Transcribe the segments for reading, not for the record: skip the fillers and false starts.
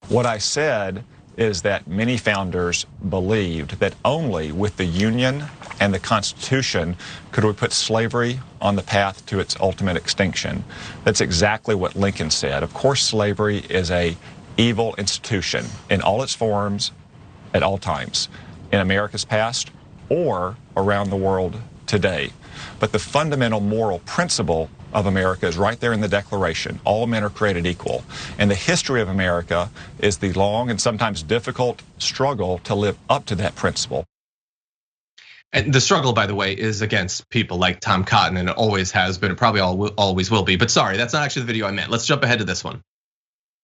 What I said is that many founders believed that only with the Union and the Constitution could we put slavery on the path to its ultimate extinction. That's exactly what Lincoln said. Of course, slavery is an evil institution in all its forms at all times, in America's past or around the world today. But the fundamental moral principle of America is right there in the Declaration. All men are created equal. And the history of America is the long and sometimes difficult struggle to live up to that principle. And the struggle, by the way, is against people like Tom Cotton, and it always has been, it probably always will be. But sorry, that's not actually the video I meant. Let's jump ahead to this one.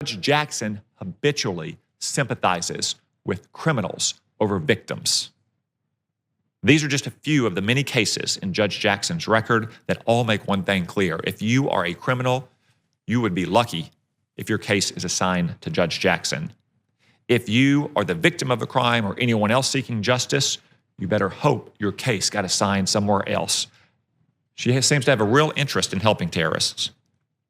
Judge Jackson habitually sympathizes with criminals over victims. These are just a few of the many cases in Judge Jackson's record that all make one thing clear. If you are a criminal, you would be lucky if your case is assigned to Judge Jackson. If you are the victim of a crime or anyone else seeking justice, you better hope your case got assigned somewhere else. She seems to have a real interest in helping terrorists.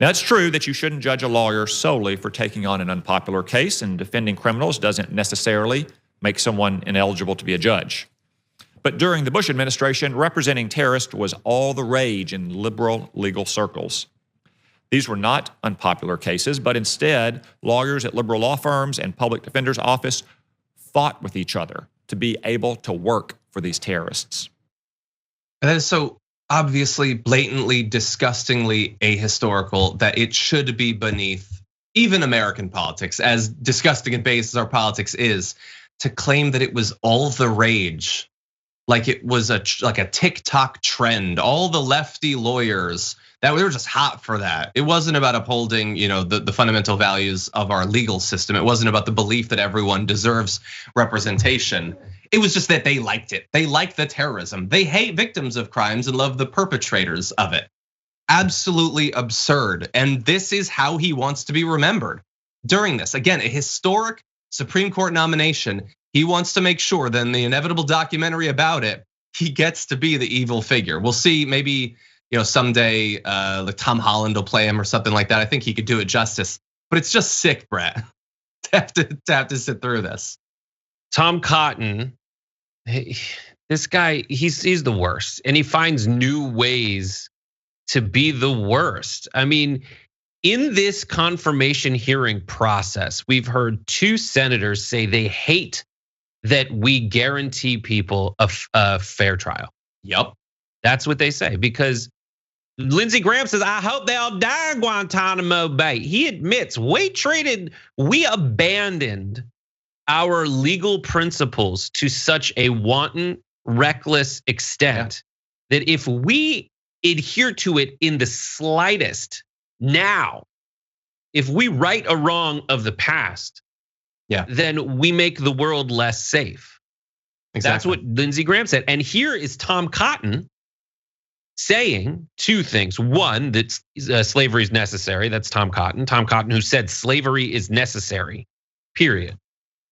Now, it's true that you shouldn't judge a lawyer solely for taking on an unpopular case, and defending criminals doesn't necessarily make someone ineligible to be a judge. But during the Bush administration, representing terrorists was all the rage in liberal legal circles. These were not unpopular cases, but instead, lawyers at liberal law firms and public defender's office fought with each other to be able to work for these terrorists. And that is so obviously, blatantly, disgustingly ahistorical that it should be beneath even American politics, as disgusting and base as our politics is, to claim that it was all the rage. Like it was like a TikTok trend. All the lefty lawyers that we were just hot for that. It wasn't about upholding, the fundamental values of our legal system. It wasn't about the belief that everyone deserves representation. It was just that they liked it. They liked the terrorism. They hate victims of crimes and love the perpetrators of it. Absolutely absurd. And this is how he wants to be remembered during this. Again, a historic Supreme Court nomination. He wants to make sure that in the inevitable documentary about it, he gets to be the evil figure. We'll see, maybe someday like Tom Holland will play him or something like that. I think he could do it justice, but it's just sick, Brett, to have to sit through this. Tom Cotton, this guy, he's the worst, and he finds new ways to be the worst. I mean, in this confirmation hearing process, we've heard two senators say they hate that we guarantee people a fair trial. Yep, that's what they say, because Lindsey Graham says, I hope they all die in Guantanamo Bay. He admits we abandoned our legal principles to such a wanton, reckless extent that if we adhere to it in the slightest now, if we right a wrong of the past, then we make the world less safe. Exactly. That's what Lindsey Graham said. And here is Tom Cotton saying two things. One, that slavery is necessary. That's Tom Cotton. Tom Cotton, who said slavery is necessary, period.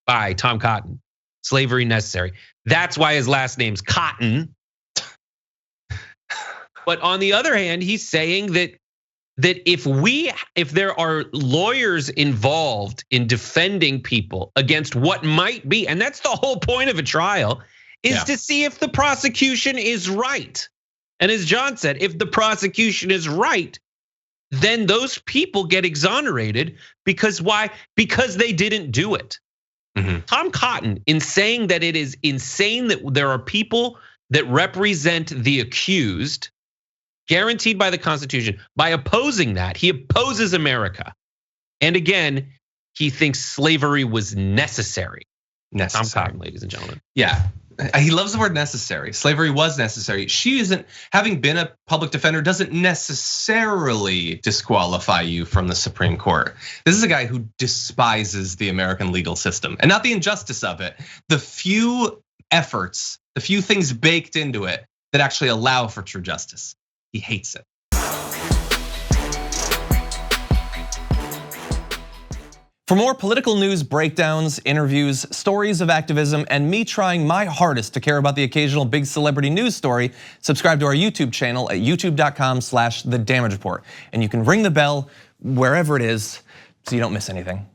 By Tom Cotton. Slavery necessary. That's why his last name's Cotton. But on the other hand, he's saying that if there are lawyers involved in defending people against what might be, and that's the whole point of a trial, is to see if the prosecution is right. And as John said, if the prosecution is right, then those people get exonerated because why? Because they didn't do it. Tom Cotton, in saying that it is insane that there are people that represent the accused, guaranteed by the Constitution, by opposing that, he opposes America. And again, he thinks slavery was necessary. Tom Cotton, ladies and gentlemen. Yeah, he loves the word necessary. Slavery was necessary. She isn't, having been a public defender doesn't necessarily disqualify you from the Supreme Court. This is a guy who despises the American legal system, and not the injustice of it, the few efforts, the few things baked into it that actually allow for true justice. He hates it. For more political news breakdowns, interviews, stories of activism, and me trying my hardest to care about the occasional big celebrity news story, subscribe to our YouTube channel at youtube.com/The Damage Report. And you can ring the bell wherever it is so you don't miss anything.